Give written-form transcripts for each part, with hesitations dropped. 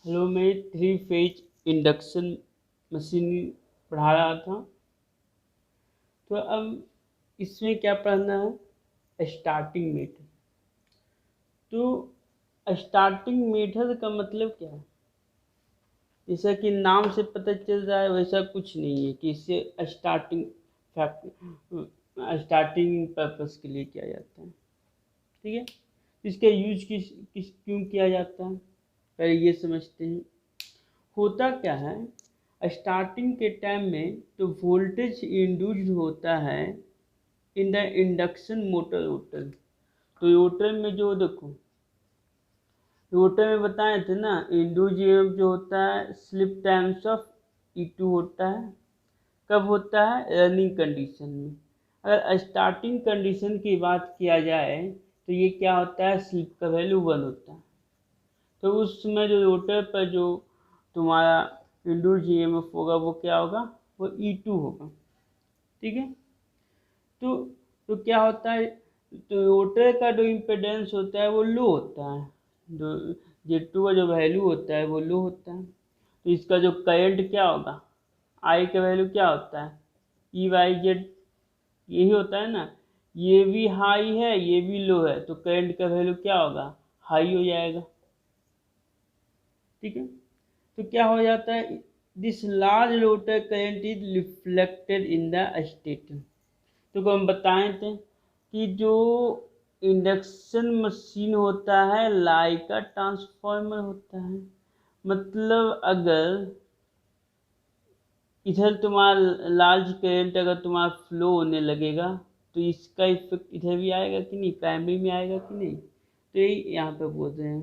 Hello, मैं 3 phase induction machine पढ़ा रहा था। तो अब इसमें क्या पढ़ना है, स्टार्टिंग मेथड। तो स्टार्टिंग मेथड का मतलब क्या है? जैसा कि नाम से पता चल रहा है वैसा कुछ नहीं है कि इससे स्टार्टिंग फैक्ट स्टार्टिंग पर्पस के लिए किया जाता है। ठीक है, इसका यूज किस किस क्यों किया जाता है, पहले ये समझते हैं। होता क्या है, स्टार्टिंग के टाइम में तो वोल्टेज इंड्यूस्ड होता है in the induction motor rotor. तो रोटर में जो देखो, रोटर में बताए थे ना, इंड्यूस ईएमएफ जो होता है स्लिप टाइम्स ऑफ E2 होता है। कब होता है? रनिंग कंडीशन में। अगर स्टार्टिंग कंडीशन की बात किया जाए तो ये क्या होता है, स्लिप का वैल्यू 1 होता है। तो उस समय जो रोटर पर जो तुम्हारा इंड्यूस ईएमएफ होगा वो क्या होगा, वो E2 होगा। ठीक है। तो तो क्या होता है, तो रोटर का जो इम्पेडेंस होता है वो लो होता है, जो Z2 का जो वैल्यू होता है वो लो होता है। तो इसका जो करंट क्या होगा, आई का वैल्यू क्या होता है, E/Z, यही होता है ना। ये भी हाई है ये भी लो है, तो करंट का वैल्यू क्या होगा, हाई हो जाएगा। ठीक है। तो क्या हो जाता है, this large rotor current is reflected in the stator. तो हम बताए थे कि जो इंडक्शन मशीन होता है लाइक का ट्रांसफार्मर होता है। मतलब अगर इधर तुम्हारा लार्ज करंट अगर तुम्हारा फ्लो होने लगेगा तो इसका इफेक्ट इधर भी आएगा कि नहीं, प्राइमरी में आएगा कि नहीं। तो यही यहाँ पे बोल रहे हैं।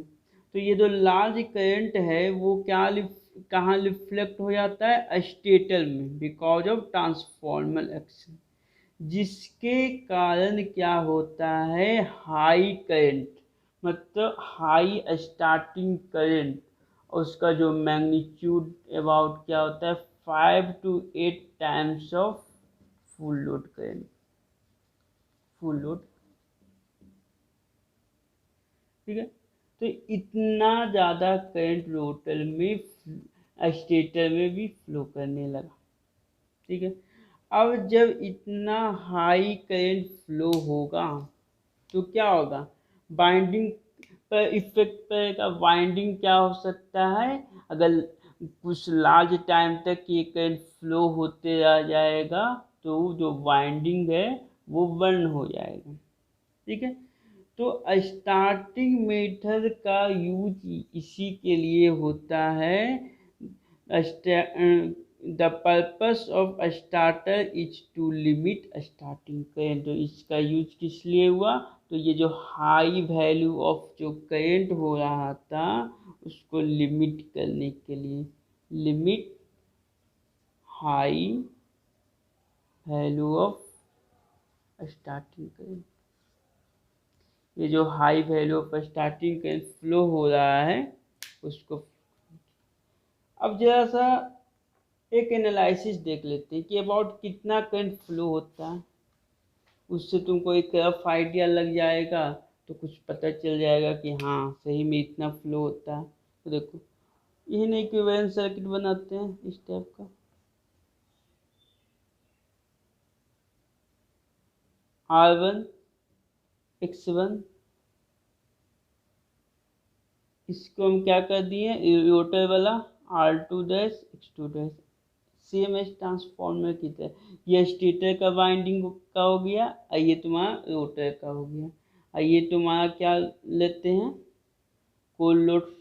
तो ये जो लार्ज करंट है वो कहाँ रिफ्लेक्ट हो जाता है, स्टेटर में, बिकॉज ऑफ ट्रांसफॉर्मर एक्शन, जिसके कारण क्या होता है, हाई करंट, मतलब हाई स्टार्टिंग करंट, उसका जो मैग्नीट्यूड अबाउट क्या होता है, 5 to 8 times of full load current, full load. ठीक है। तो इतना ज़्यादा करंट रोटर में स्टेटर में भी फ्लो करने लगा। ठीक है। अब जब इतना हाई करंट फ्लो होगा तो क्या होगा, बाइंडिंग पर इफेक्ट पड़ेगा। बाइंडिंग क्या हो सकता है, अगर कुछ लार्ज टाइम तक ये करंट फ्लो होते रह जाएगा तो जो बाइंडिंग है वो बर्न हो जाएगा। ठीक है। तो स्टार्टिंग मेथड का यूज इसी के लिए होता है। The purpose of starter is to limit starting current. तो इसका यूज किस लिए हुआ, तो ये जो हाई वैल्यू ऑफ जो करंट हो रहा था उसको लिमिट करने के लिए, limit high value of starting current. ये जो high value of starting current flow हो रहा है उसको। अब जरा सा एक एनालिसिस देख लेते हैं कि अबाउट कितना करंट फ्लो होता है। उससे तुमको एक रफ आइडिया लग जाएगा, तो कुछ पता चल जाएगा कि हाँ सही में इतना फ्लो होता है। तो देखो, यही नहीं इक्विवेलेंट सर्किट बनाते हैं इस टाइप का। R1 X1, इसको हम क्या कर दिए, रोटर वाला R2' X2', same S transformer की तरह। ये स्टेटर का वाइंडिंग का हो गया और ये तुम्हारा रोटर का हो गया। और ये तुम्हारा क्या लेते हैं, कोल लोड,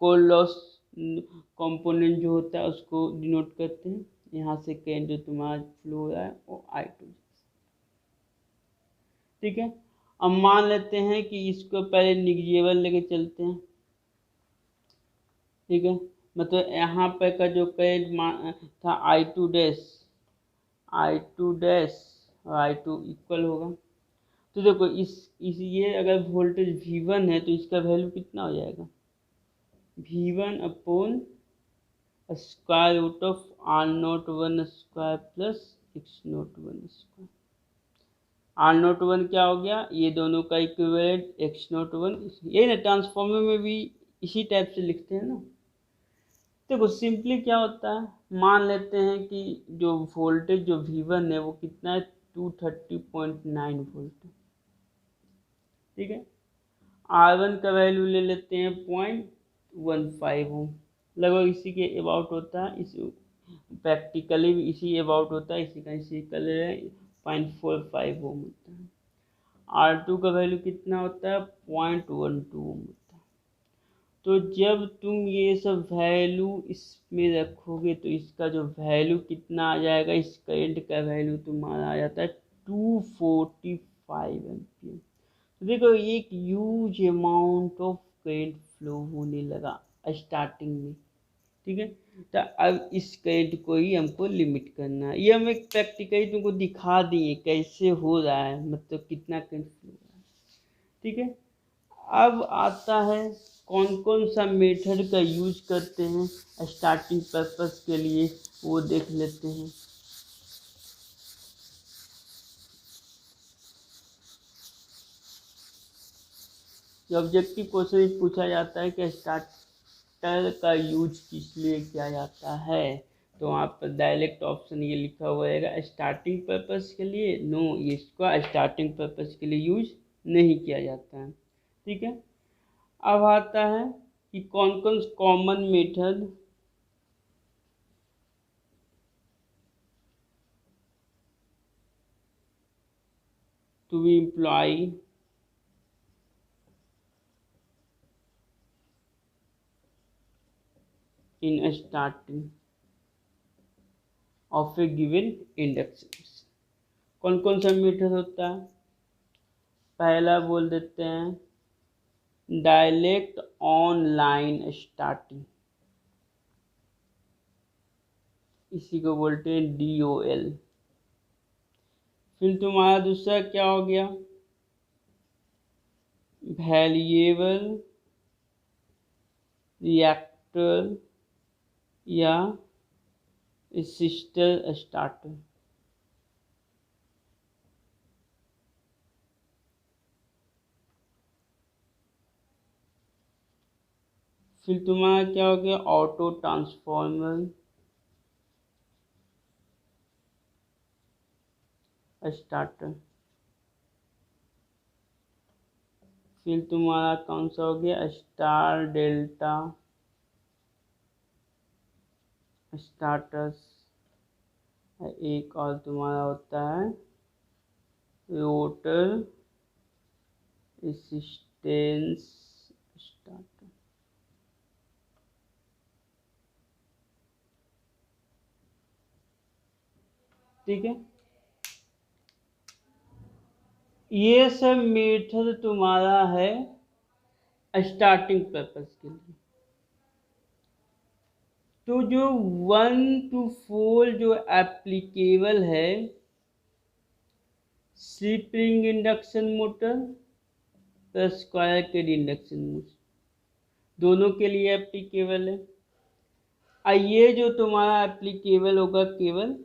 कोल लॉस कंपोनेंट जो होता है उसको डिनोट करते हैं। यहाँ से करंट जो तुम्हारा फ्लो हो रहा है वो I2। ठीक है। अब मान लेते हैं कि इसको पहले निगेटिव लेके चलते हैं। ठीक है। मतलब यहाँ पे का जो करंट था I2' और I2 इक्वल होगा। तो देखो इस ये अगर वोल्टेज V1 है तो इसका वैल्यू कितना हो जाएगा, V1 upon square root of R01 square plus X01 square. R01 क्या हो गया, ये दोनों का इक्विवेलेंट X01। ये ना ट्रांसफॉर्मर में भी इसी टाइप से लिखते हैं ना, देखो सिंपली क्या होता है, मान लेते हैं कि जो वोल्टेज जो V1 है वो कितना है, 230.9 वोल्ट, ठीक है। R1 का वैल्यू ले लेते हैं 0.15 ओम, लगभग इसी के अबाउट होता है, इस प्रैक्टिकली भी इसी अबाउट होता है, इसी का इसी कलर 0.45 ओम होता है। R2 का वैल्यू कितना होता है, 0.12 ओम होता है। तो जब तुम ये सब वैल्यू इसमें रखोगे तो इसका जो वैल्यू कितना आ जाएगा, इस करंट का वैल्यू तुम्हारा आ जाता है 245 एम्पियर। तो देखो एक huge amount of current flow होने लगा स्टार्टिंग में, ठीक है। तो अब इस करंट को ही हमको लिमिट करना है, ये हम एक प्रैक्टिकली तुमको दिखा दिए कैसे हो रहा है, मतलब कितना करंट फ्लो हो रहा है, ठीक है। अब आता है कौन कौन सा मेथड का यूज करते हैं स्टार्टिंग पर्पस के लिए, वो देख लेते हैं। जो ऑब्जेक्टिव क्वेश्चन पूछा जाता है कि स्टार्टर का यूज किस लिए किया जाता है, तो वहाँ पर डायरेक्ट ऑप्शन ये लिखा हुआ रहेगा स्टार्टिंग पर्पस के लिए, नो ये इसका स्टार्टिंग पर्पस के लिए यूज नहीं किया जाता है, ठीक है। अब आता है कि कौन कौन common method to be employ in starting of a given induction. कौन कौन सा मेथड होता है, पहला बोल देते हैं डायरेक्ट ऑनलाइन स्टार्टिंग, इसी को बोलते हैं DOL। फिर तुम्हारा दूसरा क्या हो गया, वैरिएबल रिएक्टर या रेसिस्टर स्टार्टर। फिर तुम्हारा क्या हो गया, ऑटो ट्रांसफॉर्मर स्टार्टर। फिर तुम्हारा कौन सा हो गया, स्टार डेल्टा स्टार्टर्स। एक और तुम्हारा होता है रोटर रेसिस्टेंस स्टार्टर, ठीक है। ये सब मेथड तुम्हारा है स्टार्टिंग पर्पस के लिए। तो जो 1 to 4 जो एप्लीकेबल है, slip ring induction motor plus square cage induction motor, दोनों के लिए एप्लीकेबल है। ये जो तुम्हारा एप्लीकेबल होगा केवल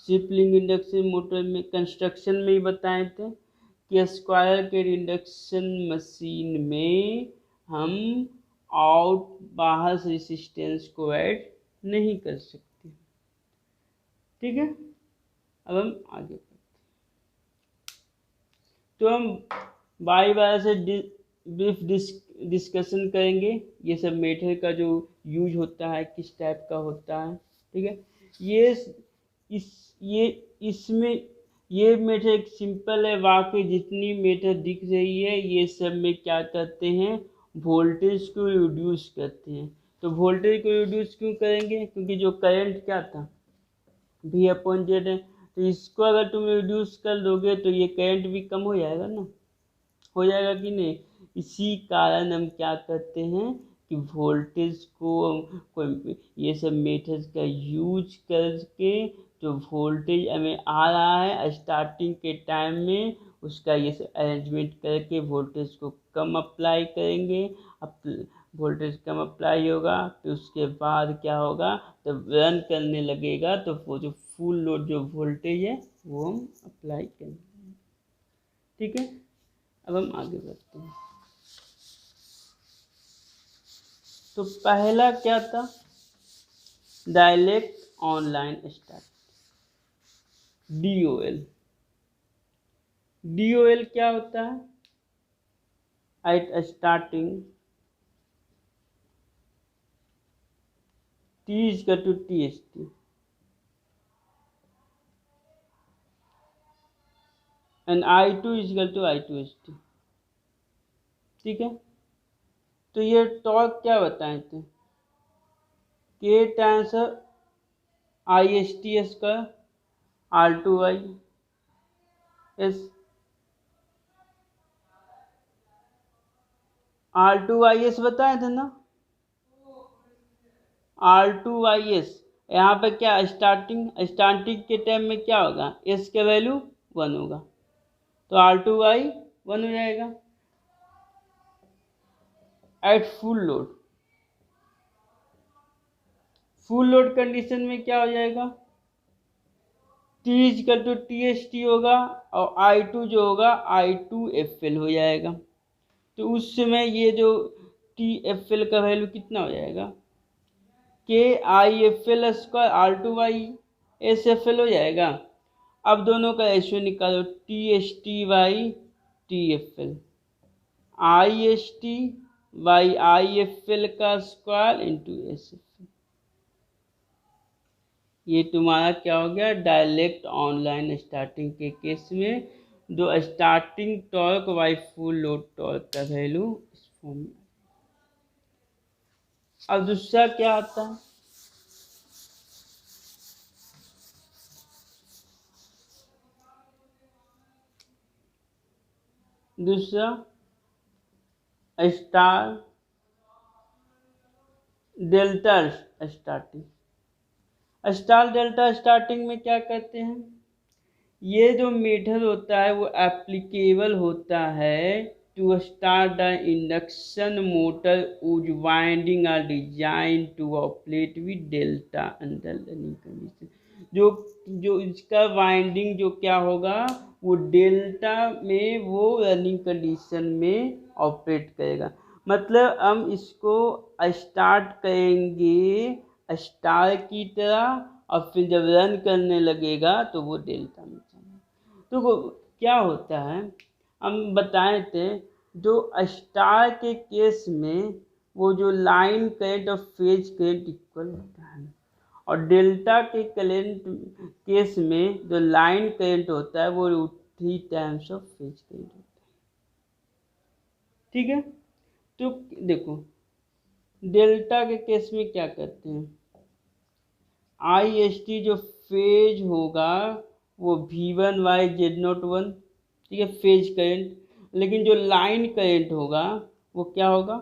स्लिप रिंग इंडक्शन मोटर में, कंस्ट्रक्शन में ही बताए थे कि स्क्वायर केज इंडक्शन मशीन में हम बाहर से रेसिस्टेंस को ऐड नहीं कर सकते, ठीक है। अब हम आगे बढ़ते हैं, तो हम बारी बारी से ब्रीफ डिस्कशन करेंगे ये सब मेथड का जो यूज होता है किस टाइप का होता है, ठीक है। ये ये इसमें ये मेथड एक सिंपल है, वाकई जितनी मेथड दिख रही है ये सब में क्या करते हैं, वोल्टेज को रिड्यूस करते हैं। तो वोल्टेज को रिड्यूस क्यों करेंगे, क्योंकि जो करंट क्या था V/Z है, तो इसको अगर तुम रिड्यूस कर दोगे तो ये करंट भी कम हो जाएगा ना, हो जाएगा कि नहीं। इसी कारण हम क्या करते हैं कि वोल्टेज को ये सब मेथड का यूज करके जो वोल्टेज हमें आ रहा है स्टार्टिंग के टाइम में, उसका ये सब अरेंजमेंट करके वोल्टेज को कम अप्लाई करेंगे। अब वोल्टेज कम अप्लाई होगा तो उसके बाद क्या होगा, जब रन करने लगेगा तो वो जो फुल लोड जो वोल्टेज है वो हम अप्लाई करेंगे, ठीक है। अब हम आगे बढ़ते हैं। तो पहला क्या था, direct online start, DOL। DOL क्या होता है? At starting T is equal to TST and I2 is equal to I2ST। ठीक है, तो ये टॉर्क क्या बताए थे? K टाइम्स IST का R2I S, R2IS बताए थे ना, R2IS। यहाँ पे क्या स्टार्टिंग के टाइम में क्या होगा? S का वैल्यू 1 होगा, तो R2I 1 हो जाएगा। एट फुल लोड कंडीशन में क्या हो जाएगा? T इक्वल टू TST होगा और I2 जो होगा I2FL हो जाएगा। तो उस समय ये जो TFL का वैल्यू कितना हो जाएगा? KIFL स्क्वायर R2YSFL हो जाएगा। अब दोनों का रेशियो निकालो, TST/TFL, IST/IFL का स्क्वायर इंटू SFL। ये तुम्हारा क्या हो गया? डायरेक्ट ऑनलाइन स्टार्टिंग के केस में दो starting torque by full load torque का वैल्यू इस फॉर्म में। अब दूसरा क्या आता है? दूसरा star delta starting. Star delta starting में क्या कहते हैं? ये जो मेथड होता है वो एप्लीकेबल होता है to start the induction motor whose winding are design to operate with delta under running condition. जो इसका वाइंडिंग जो क्या होगा, वो डेल्टा में वो रनिंग कंडीशन में ऑपरेट करेगा। मतलब हम इसको स्टार्ट करेंगे स्टार की तरह और फिर जब रन करने लगेगा तो वो डेल्टा में चलेगा। तो वो क्या होता है, हम बताए थे, जो स्टार के केस में वो जो लाइन करंट और फेज करंट इक्वल होता है, और डेल्टा के करंट केस में जो लाइन करंट होता है वो 3 टाइम्स ऑफ फेज करंट होता है। ठीक है, तो देखो डेल्टा के केस में क्या करते हैं, IST जो फेज होगा वो V1/Z01, ठीक है, फेज करंट। लेकिन जो लाइन करंट होगा वो क्या होगा?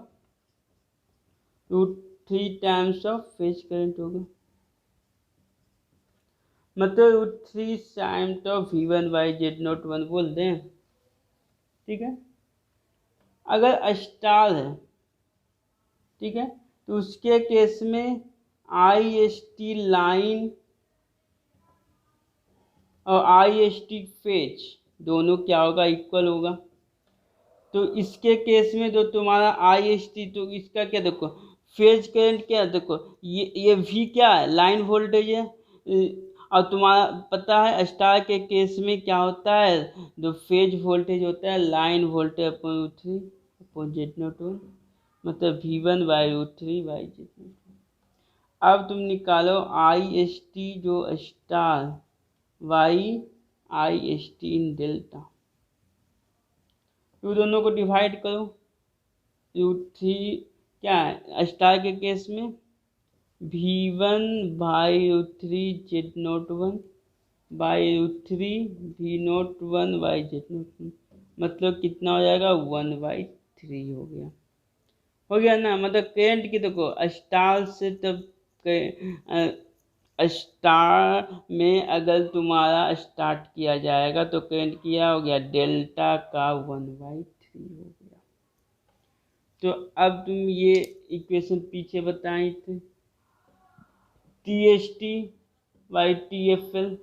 3 टाइम्स ऑफ फेज करंट होगा, मतलब 3 टाइम्स ऑफ V1/Z01 बोल दें। ठीक है, अगर स्टार है, ठीक है, तो उसके केस में IST लाइन और IST फेज दोनों क्या होगा? इक्वल होगा। तो इसके केस में जो तुम्हारा IST, तो इसका क्या देखो, फेज करंट क्या है, देखो ये V क्या है? लाइन वोल्टेज है। और तुम्हारा पता है स्टार के केस में क्या होता है, जो फेज वोल्टेज होता है लाइन वोल्टेज अपॉन Z01, मतलब V1/√3/Z01। अब तुम निकालो IST जो स्टार IST इन डेल्टा, तो दोनों को डिवाइड करो। √3 क्या है स्टार के केस में? V1/√3/Z01 V01/Z01, मतलब कितना हो जाएगा? 1/3 हो गया ना। मतलब करंट की देखो स्टार से तब स्टार में अगर तुम्हारा स्टार्ट किया जाएगा तो करंट किया हो गया डेल्टा का 1/3 हो गया। तो अब तुम ये इक्वेशन पीछे बताए थे, TST/TFL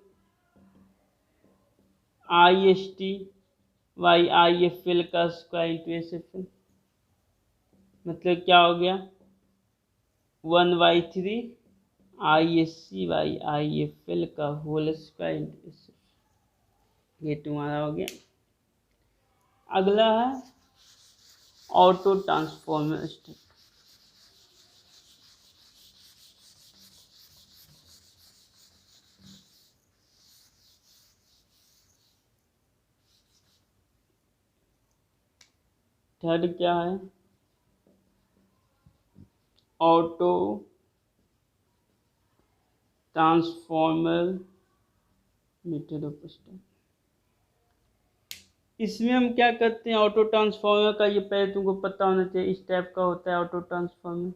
IST/IFL का स्क्वायर इंटू SFL, मतलब क्या हो गया? 1/3 ISC/IFL का होल स्क्वायर इंटू SF, ये तुम्हारा हो गया। अगला है ऑटो ट्रांसफॉर्मर स्टेप। थर्ड क्या है, auto transformer method of step. इसमें हम क्या करते हैं, ऑटो ट्रांसफॉर्मर का ये पहले तुमको पता होना चाहिए इस टाइप का होता है ऑटो ट्रांसफॉर्मर,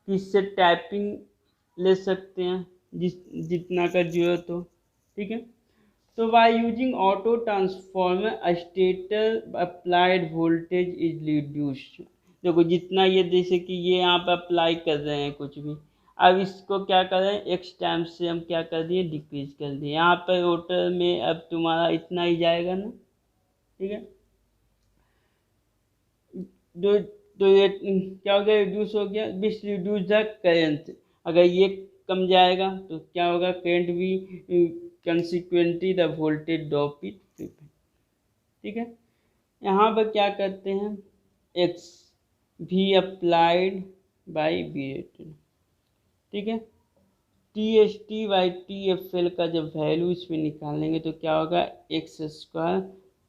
कि इससे टाइपिंग ले सकते हैं जितना का जरूरत हो, ठीक है। तो by using auto transformer stator applied voltage is reduced. देखो जितना ये जैसे कि ये यहाँ पे अप्लाई कर रहे हैं कुछ भी, अब इसको क्या कर रहे हैं एक्स टाइम से हम क्या कर दिए डिक्रीज कर दिए, यहाँ पर रोटर में अब तुम्हारा इतना ही जाएगा ना, ठीक है। जो तो ये क्या हो गया, रिड्यूस हो गया, विच रिड्यूस द करेंट। अगर ये कम जाएगा तो क्या होगा, करेंट भी consequently the voltage drop it, ठीक है। यहाँ पर क्या करते हैं एक्स भी अप्लाइड बाई बी रेटेड, ठीक है। TST/TFL का जब वैल्यू इसमें निकालेंगे तो क्या होगा, एक्स स्क्वायर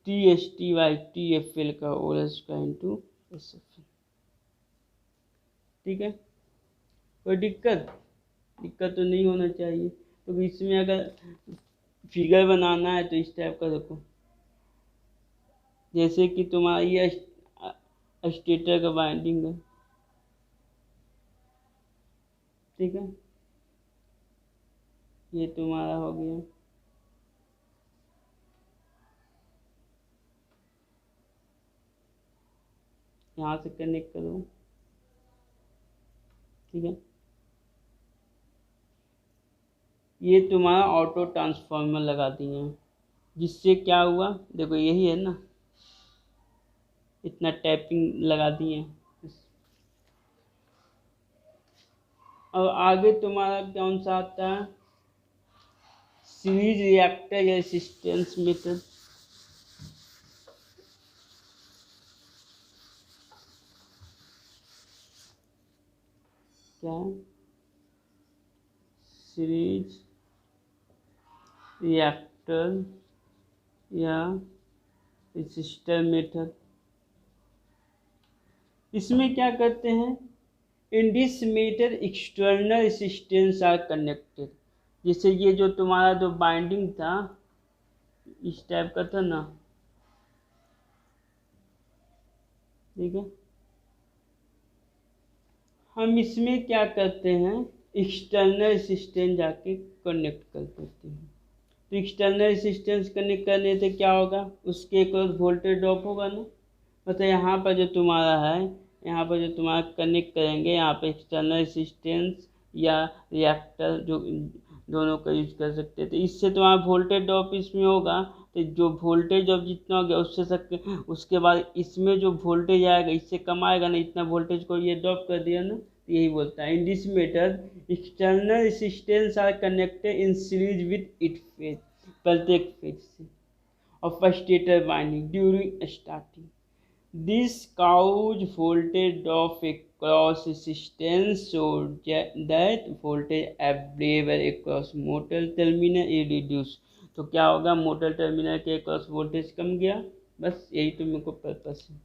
TST/TFL का होल स्क्वायर इंटू SF, ठीक है। कोई दिक्कत तो नहीं होना चाहिए। तो इसमें अगर फिगर बनाना है तो इस टाइप का देखो, जैसे कि तुम्हारा ये स्टेटर का बाइंडिंग है, ठीक है, ये तुम्हारा हो गया। यहाँ से कनेक्ट करो, ठीक है। ये तुम्हारा ऑटो ट्रांसफॉर्मर लगा दिए हैं, जिससे क्या हुआ देखो यही है ना, इतना टैपिंग लगा दिए हैं। और आगे तुम्हारा कौन सा आता है, सीरीज रिएक्टर रेसिस्टेंस मेथड। क्या है, सीरीज रिएक्टर या रेसिस्टर मेथड। इसमें क्या करते हैं, in this method external resistance are connected. जैसे ये जो तुम्हारा जो बाइंडिंग था इस टाइप का था ना, ठीक है। हम इसमें क्या करते हैं, एक्सटर्नल रेसिस्टेंस जाके कनेक्ट कर देते हैं। तो एक्सटर्नल रेसिस्टेंस कनेक्ट करने से क्या होगा, उसके अक्रॉस वोल्टेज ड्रॉप होगा ना। मतलब यहाँ पर जो तुम्हारा है, यहाँ पर जो तुम्हारा कनेक्ट करेंगे, यहाँ पे एक्सटर्नल रेसिस्टेंस या रिएक्टर जो दोनों का यूज कर सकते हैं। तो इससे तुम्हारा वोल्टेज ड्रॉप इसमें होगा, तो जो वोल्टेज ड्रॉप जितना हो गया उसके बाद इसमें जो वोल्टेज आएगा इससे कम आएगा ना, इतना वोल्टेज को ये ड्रॉप कर दिया ना, तो यही बोलता है in this method external resistance are connected in series with it phase, प्रत्येक फेज से of a stator winding during starting. This cause voltage drop across resistance so that voltage available across motor terminal is reduced. तो क्या होगा, motor terminal के across voltage कम गया, बस यही तो मेरे को पर्पस है।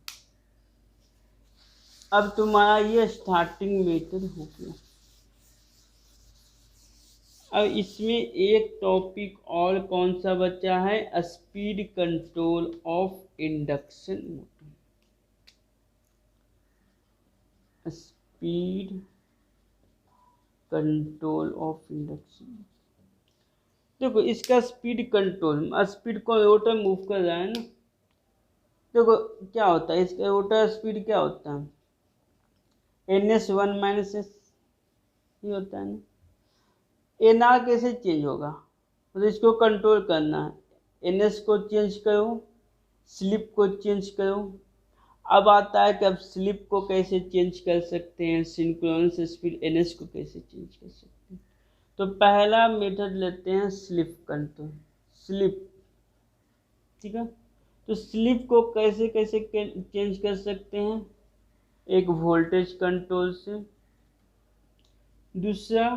अब तुम्हारा ये स्टार्टिंग मेथड हो गया। अब इसमें एक टॉपिक और कौन सा बचा है, speed control of induction motor. Speed control of induction, देखो इसका स्पीड कंट्रोल, स्पीड को रोटर मूव कर रहा है ना। देखो क्या होता है, इसका रोटर स्पीड क्या होता है, NS1 - ये होता है ना। NR कैसे चेंज होगा, मतलब इसको कंट्रोल करना है, NS को चेंज करो, स्लिप को चेंज करो। अब आता है कि अब स्लिप को कैसे चेंज कर सकते हैं, सिंक्रोनस स्पीड NS को कैसे चेंज कर सकते हैं। तो पहला मेथड लेते हैं स्लिप कंट्रोल, स्लिप, ठीक है। तो स्लिप को कैसे कैसे चेंज कर सकते हैं, एक वोल्टेज कंट्रोल से, दूसरा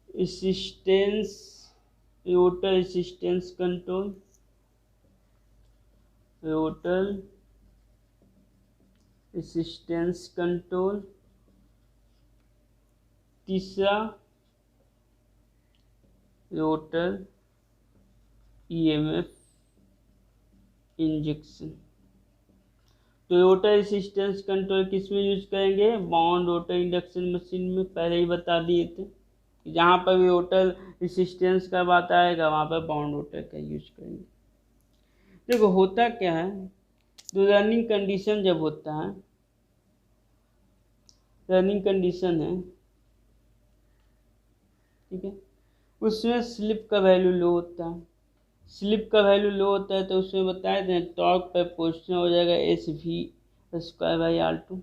resistance, rotor resistance control, rotor resistance control, तीसरा रोटर ईएमएफ इंजेक्शन। तो रोटर रेसिस्टेंस कंट्रोल किस में यूज करेंगे, बाउंड रोटर इंडक्शन मशीन में, पहले ही बता दिए थे कि जहाँ पर भी रोटर रेसिस्टेंस का बात आएगा वहाँ पर बाउंड रोटर का यूज करेंगे। देखो होता क्या है, तो रनिंग कंडीशन जब होता है, रनिंग कंडीशन है, ठीक है, उसमें स्लिप का वैल्यू लो होता है। स्लिप का वैल्यू लो होता है तो उसमें बताए थे टॉर्क पर पोजिशन हो जाएगा S V square by R two.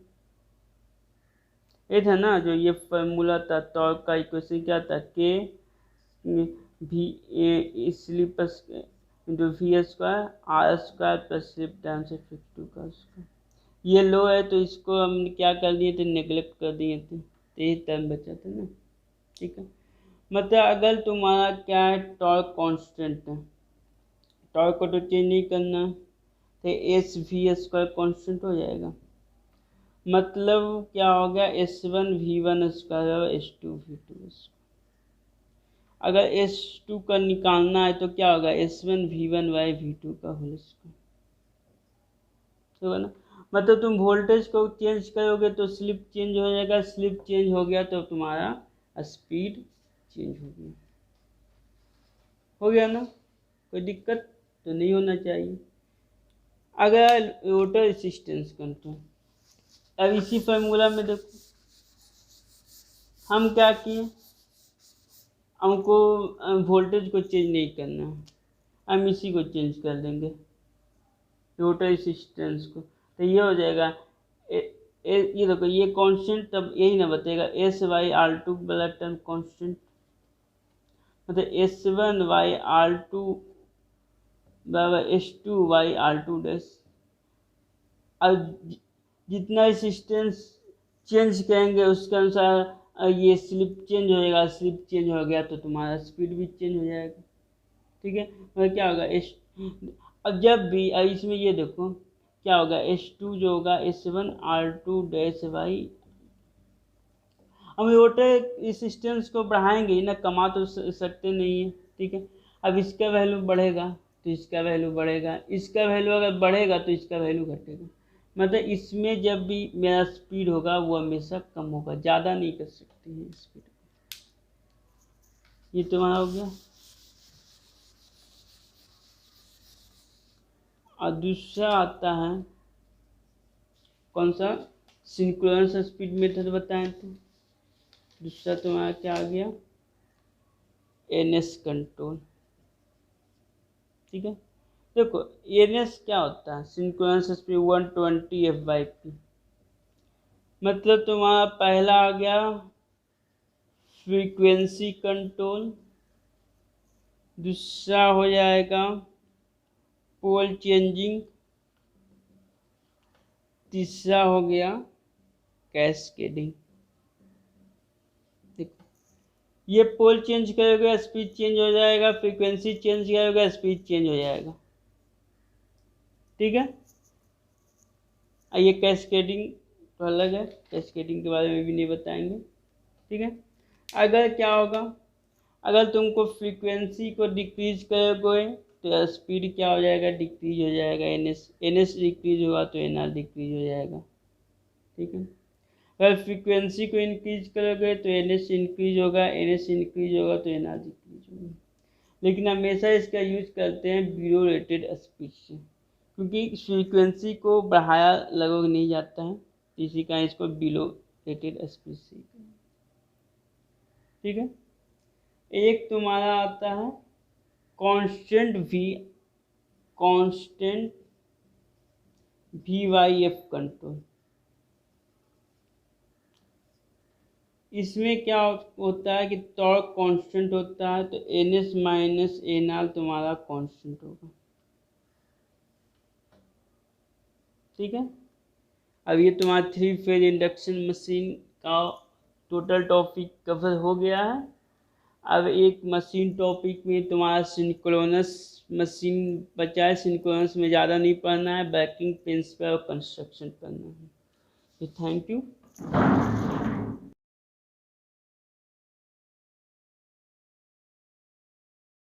ये था ना जो ये फॉर्मूला था, टॉर्क का इक्वेशन क्या था, K V slip into V square R square plus slip times F2 का स्क्वायर। ये लो है तो इसको हम क्या कर दिए थे, नेग्लेक्ट कर दिए थे, तो यही टर्म बचा था ना, ठीक है। मतलब अगर तुम्हारा क्या है, टॉर्क कांस्टेंट है, टॉर्क को तो चेंज नहीं करना, तो एस वी स्क्वायर कॉन्स्टेंट हो जाएगा। मतलब क्या हो गया, S one V one square और S two V two square. अगर एस टू का निकालना है तो क्या होगा, S one V one by V two का होल स्क्वायर, होगा ना। मतलब तुम वोल्टेज को चेंज करोगे तो स्लिप चेंज हो जाएगा, स्लिप चेंज हो गया तो तुम्हारा स्पीड चेंज हो गया ना, कोई दिक्कत तो नहीं होना चाहिए। अगर रोटर रेसिस्टेंस कंट्रोल, अब इसी फार्मूला में देखो हम क्या किए, हमको वोल्टेज को चेंज नहीं करना है, हम इसी को चेंज कर देंगे, रोटर रेसिस्टेंस को, तो ये हो जाएगा ये देखो ये कांस्टेंट, तब यही ना बतेगा एस वाई आर टू वाला टर्म कांस्टेंट, मतलब S one Y R two बराबर S two Y R two dash. अब जितना रेसिस्टेंस चेंज करेंगे उसके अनुसार ये स्लिप चेंज हो जाएगा, स्लिप चेंज हो गया तो तुम्हारा स्पीड भी चेंज हो जाएगा, ठीक है। और क्या होगा एस, अब जब भी इसमें ये देखो क्या होगा, एस टू जो होगा S one R two dash by, हम रोटर रेसिस्टेंस को बढ़ाएंगे ना, कमा तो सकते नहीं है, ठीक है। अब इसका वैल्यू बढ़ेगा तो इसका वैल्यू बढ़ेगा, इसका वैल्यू अगर बढ़ेगा तो इसका वैल्यू घटेगा। मतलब इसमें जब भी मेरा स्पीड होगा वो हमेशा कम होगा, ज़्यादा नहीं कर सकते हैं स्पीड। ये तुम्हारा हो गया। और दूसरा आता है कौन सा, सिंक्रोनस स्पीड मेथड बताए थे। दूसरा तुम्हारा क्या आ गया, एनएस कंट्रोल, ठीक है। देखो एनएस क्या होता है, सिंक्रोनस स्पीड 120 F/p। मतलब तुम्हारा पहला आ गया फ्रीक्वेंसी कंट्रोल, दूसरा हो जाएगा पोल चेंजिंग, तीसरा हो गया कैस्केडिंग। देखो ये पोल चेंज करोगे स्पीड चेंज हो जाएगा, फ्रीक्वेंसी चेंज करोगे स्पीड चेंज हो जाएगा, ठीक है। ये कैस्केडिंग तो अलग है, कैस्केडिंग के बारे में भी नहीं बताएंगे, ठीक है। अगर क्या होगा, अगर तुमको फ्रीक्वेंसी को डिक्रीज करोगे तो स्पीड क्या हो जाएगा, डिक्रीज हो जाएगा, एनएस डिक्रीज होगा तो एनआर डिक्रीज हो जाएगा, ठीक है। अगर फ्रीक्वेंसी को इंक्रीज करोगे तो एनएस इंक्रीज होगा, एनएस इंक्रीज होगा तो एनआर डिक्रीज होगा। लेकिन हमेशा इसका यूज करते हैं बिलो रेटेड स्पीड से, क्योंकि फ्रीक्वेंसी को बढ़ाया लगभग नहीं जाता है, इसी का इसको बिलो रेटेड स्पीड से, ठीक है। एक तुम्हारा आता है constant V by F control. इसमें क्या होता है कि टॉर्क कांस्टेंट होता है, तो N S minus N R तुम्हारा कांस्टेंट होगा। ठीक है, अब ये तुम्हारा 3 फेज इंडक्शन मशीन का टोटल टॉपिक कवर हो गया है। अब एक मशीन टॉपिक में तुम्हारा सिंक्रोनस मशीन बचा है। सिंक्रोनस में ज़्यादा नहीं पढ़ना है, बैकिंग प्रिंसिपल और कंस्ट्रक्शन पढ़ना है। Thank you.